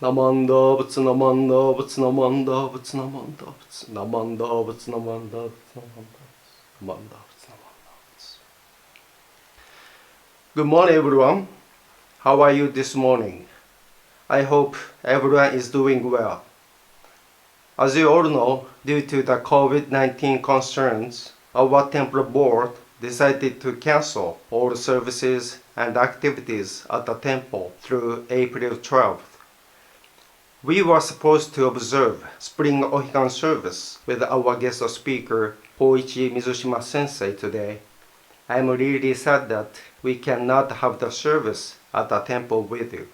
Namanda butsu namanda butsu namanda butsu namanda butsu namanda butsu namanda butsu namanda butsu namanda butsu. Good morning, everyone. How are you this morning? I hope everyone is doing well. As you all know, due to the COVID-19 concerns, our temple board decided to cancel all services and activities at the temple through April 12th. We were supposed to observe Spring Ohigan service with our guest speaker, Hoichi Mizushima Sensei today. I'm really sad that we cannot have the service at the temple with you.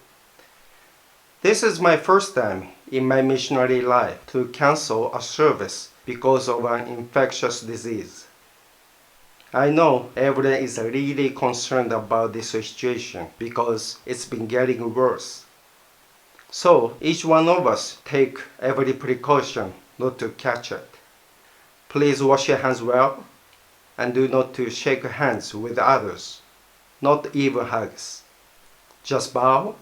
This is my first time in my missionary life to cancel a service because of an infectious disease. I know everyone is really concerned about this situation because it's been getting worse. So each one of us take every precaution not to catch it. Please wash your hands well and do not to shake hands with others, not even hugs. Just bow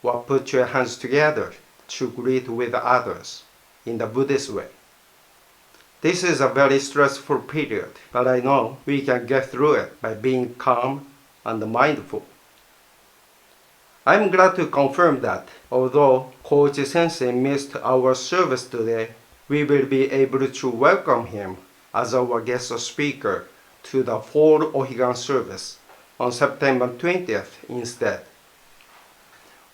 or put your hands together to greet with others in the Buddhist way. This is a very stressful period, but I know we can get through it by being calm and mindful. I'm glad to confirm that although Koichi Sensei missed our service today, we will be able to welcome him as our guest speaker to the Fall Ohigan service on September 20th instead.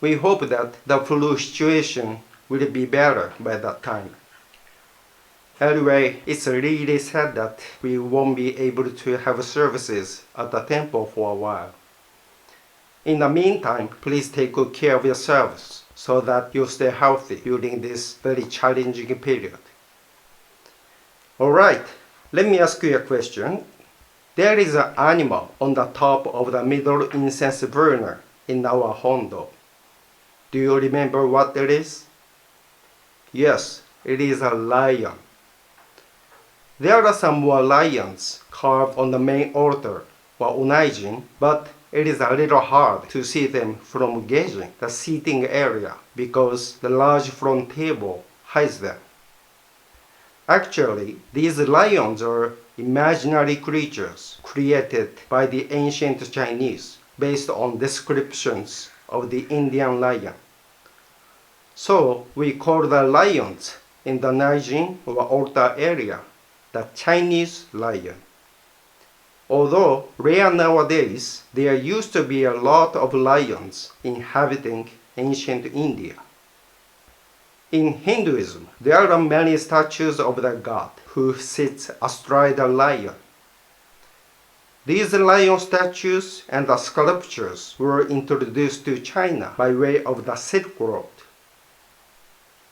We hope that the flu situation will be better by that time. Anyway, it's really sad that we won't be able to have services at the temple for a while. In the meantime, please take good care of yourselves so that you stay healthy during this very challenging period. Alright, let me ask you a question. There is an animal on the top of the middle incense burner in our hondo. Do you remember what it is? Yes, it is a lion. There are some more lions carved on the main altar or onaijin, but it is a little hard to see them from gauging the seating area because the large front table hides them. Actually, these lions are imaginary creatures created by the ancient Chinese based on descriptions of the Indian lion. So we call the lions in the Naijin or altar area the Chinese lion. Although rare nowadays, there used to be a lot of lions inhabiting ancient India. In Hinduism, there are many statues of the god who sits astride a lion. These lion statues and the sculptures were introduced to China by way of the Silk Road.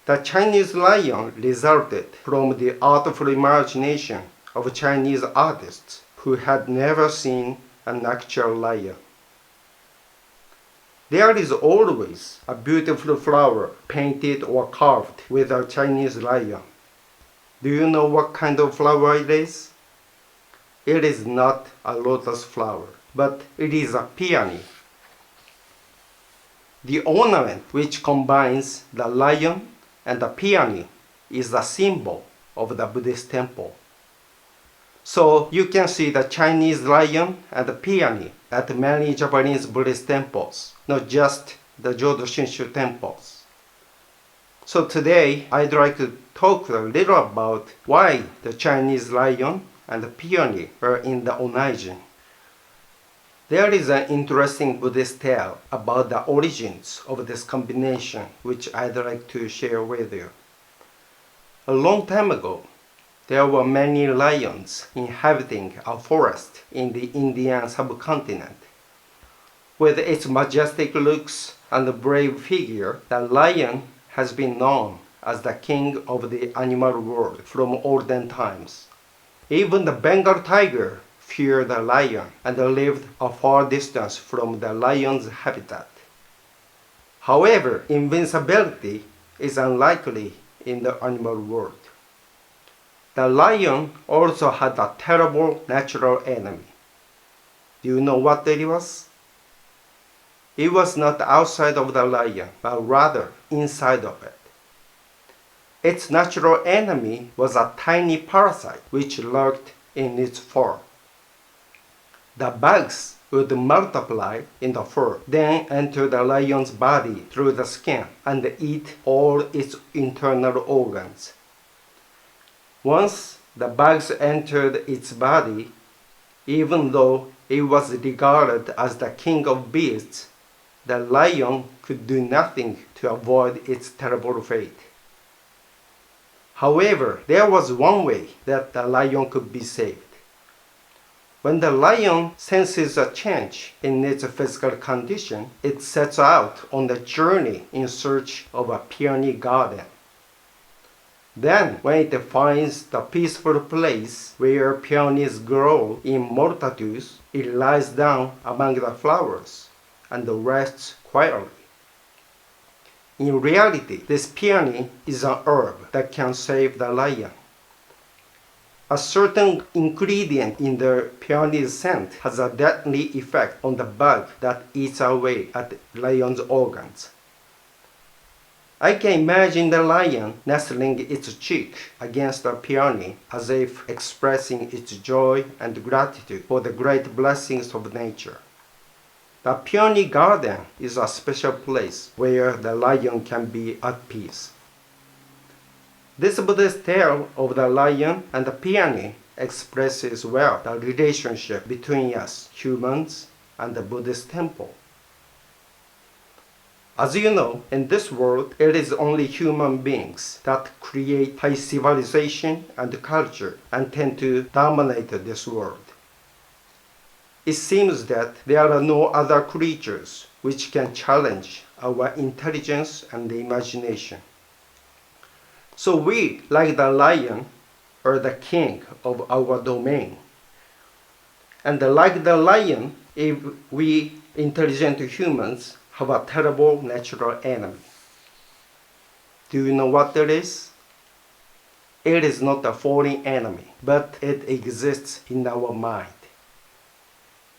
The Chinese lion resulted from the artful imagination of Chinese artists who had never seen an actual lion. There is always a beautiful flower painted or carved with a Chinese lion. Do you know what kind of flower it is? It is not a lotus flower, but it is a peony. The ornament which combines the lion and the peony is the symbol of the Buddhist temple. So you can see the Chinese lion and the peony at many Japanese Buddhist temples, not just the Jodo Shinshu temples. So today I'd like to talk a little about why the Chinese lion and the peony are in the onaijin. There is an interesting Buddhist tale about the origins of this combination which I'd like to share with you. A long time ago, there were many lions inhabiting a forest in the Indian subcontinent. With its majestic looks and brave figure, the lion has been known as the king of the animal world from olden times. Even the Bengal tiger feared the lion and lived a far distance from the lion's habitat. However, invincibility is unlikely in the animal world. The lion also had a terrible natural enemy. Do you know what it was? It was not outside of the lion, but rather inside of it. Its natural enemy was a tiny parasite which lurked in its fur. The bugs would multiply in the fur, then enter the lion's body through the skin and eat all its internal organs. Once the bugs entered its body, even though it was regarded as the king of beasts, the lion could do nothing to avoid its terrible fate. However, there was one way that the lion could be saved. When the lion senses a change in its physical condition, it sets out on the journey in search of a peony garden. Then, when it finds the peaceful place where peonies grow in multitudes, it lies down among the flowers and rests quietly. In reality, this peony is an herb that can save the lion. A certain ingredient in the peony's scent has a deadly effect on the bug that eats away at the lion's organs. I can imagine the lion nestling its cheek against the peony as if expressing its joy and gratitude for the great blessings of nature. The peony garden is a special place where the lion can be at peace. This Buddhist tale of the lion and the peony expresses well the relationship between us humans and the Buddhist temple. As you know, in this world, it is only human beings that create high civilization and culture and tend to dominate this world. It seems that there are no other creatures which can challenge our intelligence and imagination. So we, like the lion, are the king of our domain. And like the lion, if we intelligent humans have a terrible natural enemy. Do you know what it is? It is not a foreign enemy, but it exists in our mind.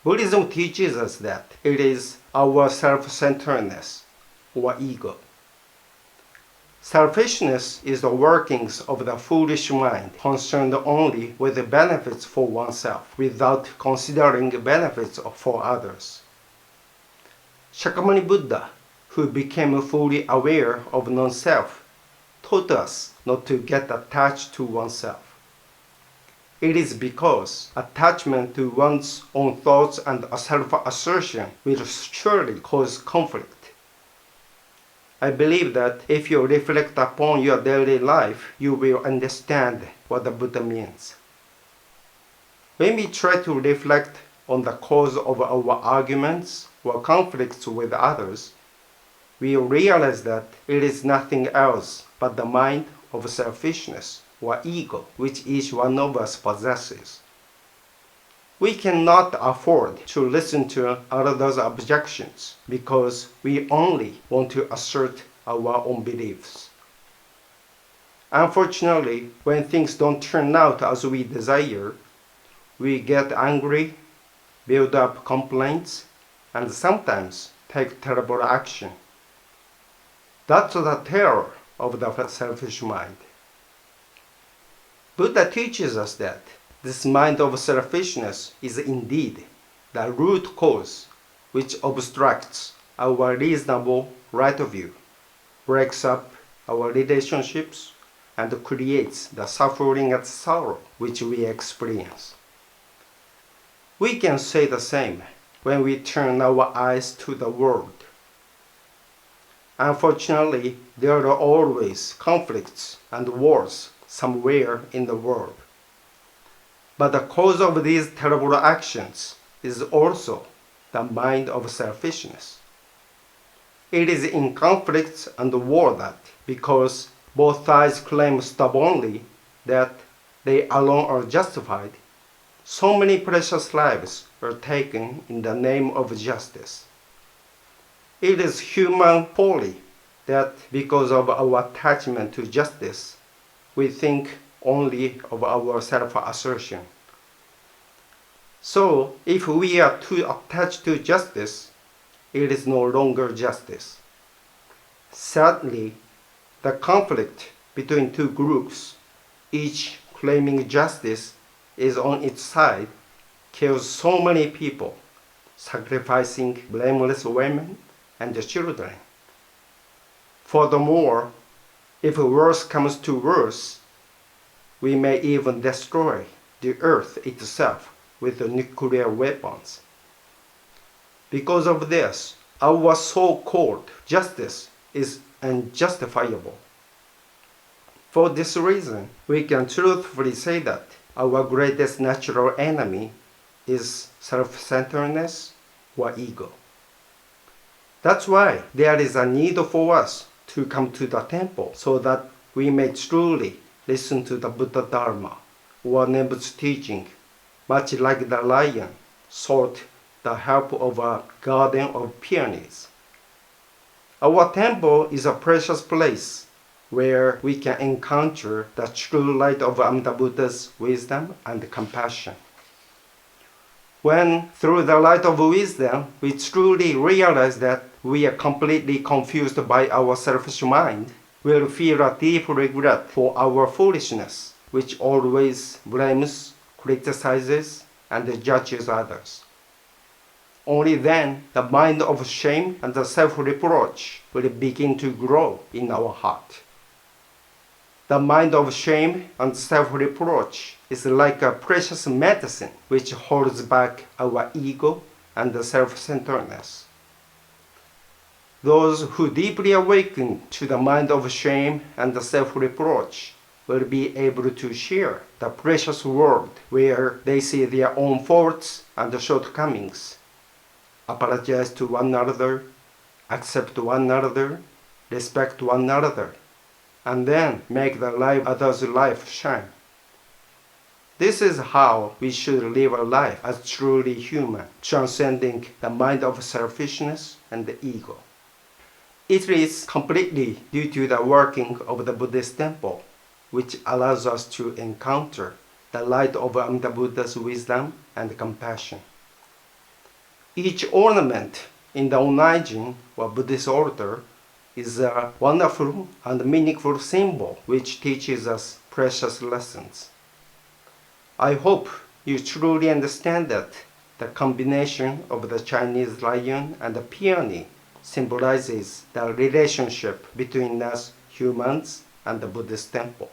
Buddhism teaches us that it is our self-centeredness or ego. Selfishness is the workings of the foolish mind concerned only with the benefits for oneself without considering the benefits for others. Shakyamuni Buddha, who became fully aware of non-self, taught us not to get attached to oneself. It is because attachment to one's own thoughts and self-assertion will surely cause conflict. I believe that if you reflect upon your daily life, you will understand what the Buddha means. When we try to reflect on the cause of our arguments or conflicts with others, we realize that it is nothing else but the mind of selfishness or ego which each one of us possesses. We cannot afford to listen to others' objections because we only want to assert our own beliefs. Unfortunately, when things don't turn out as we desire, we get angry, build up complaints, and sometimes take terrible action. That's the terror of the selfish mind. Buddha teaches us that this mind of selfishness is indeed the root cause which obstructs our reasonable right view, breaks up our relationships, and creates the suffering and sorrow which we experience. We can say the same when we turn our eyes to the world. Unfortunately, there are always conflicts and wars somewhere in the world. But the cause of these terrible actions is also the mind of selfishness. It is in conflicts and war that, because both sides claim stubbornly that they alone are justified, so many precious lives are taken in the name of justice. It is human folly that because of our attachment to justice, we think only of our self-assertion. So, if we are too attached to justice, it is no longer justice. Sadly, the conflict between two groups, each claiming justice, is on its side, kills so many people, sacrificing blameless women and children. Furthermore, if worse comes to worse, we may even destroy the earth itself with nuclear weapons. Because of this, our so-called justice is unjustifiable. For this reason, we can truthfully say that our greatest natural enemy is self-centeredness or ego. That's why there is a need for us to come to the temple so that we may truly listen to the Buddha Dharma or Nebu's teaching, much like the lion sought the help of a garden of peonies. Our temple is a precious place where we can encounter the true light of Amida Buddha's wisdom and compassion. When, through the light of wisdom, we truly realize that we are completely confused by our selfish mind, we'll feel a deep regret for our foolishness, which always blames, criticizes, and judges others. Only then the mind of shame and the self-reproach will begin to grow in our heart. The mind of shame and self-reproach is like a precious medicine which holds back our ego and self-centeredness. Those who deeply awaken to the mind of shame and self-reproach will be able to share the precious world where they see their own faults and shortcomings, apologize to one another, accept one another, respect one another, and then make the life others' life shine. This is how we should live a life as truly human, transcending the mind of selfishness and the ego. It is completely due to the working of the Buddhist temple, which allows us to encounter the light of Amida Buddha's wisdom and compassion. Each ornament in the Onnaijin or Buddhist altar is a wonderful and meaningful symbol which teaches us precious lessons. I hope you truly understand that the combination of the Chinese lion and the peony symbolizes the relationship between us humans and the Buddhist temple.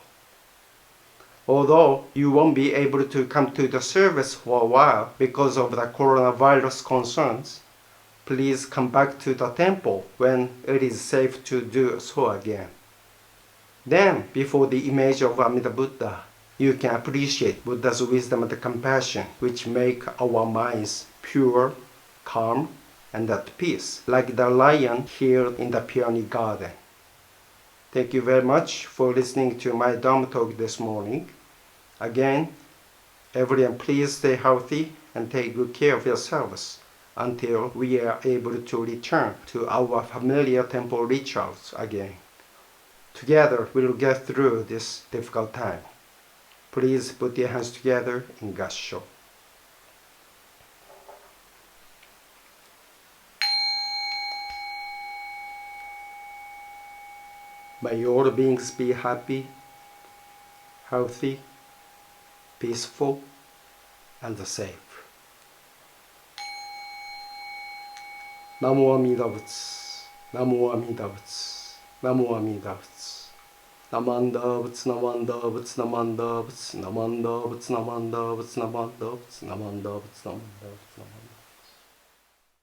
Although you won't be able to come to the service for a while because of the coronavirus concerns, please come back to the temple when it is safe to do so again. Then, before the image of Amida Buddha, you can appreciate Buddha's wisdom and compassion, which make our minds pure, calm, and at peace, like the lion here in the peony garden. Thank you very much for listening to my Dharma talk this morning. Again, everyone please stay healthy and take good care of yourselves until we are able to return to our familiar temple rituals again. Together, we'll get through this difficult time. Please put your hands together in Gassho. May all beings be happy, healthy, peaceful, and safe. Namo Amida Butsu, Namo Amida Butsu, Namo Amida Butsu. Namanda Butsu, Namanda Butsu, Namanda Butsu, Namanda Butsu, Namanda Butsu, Namanda Butsu, Namanda Butsu, Namanda Butsu, Namanda Butsu.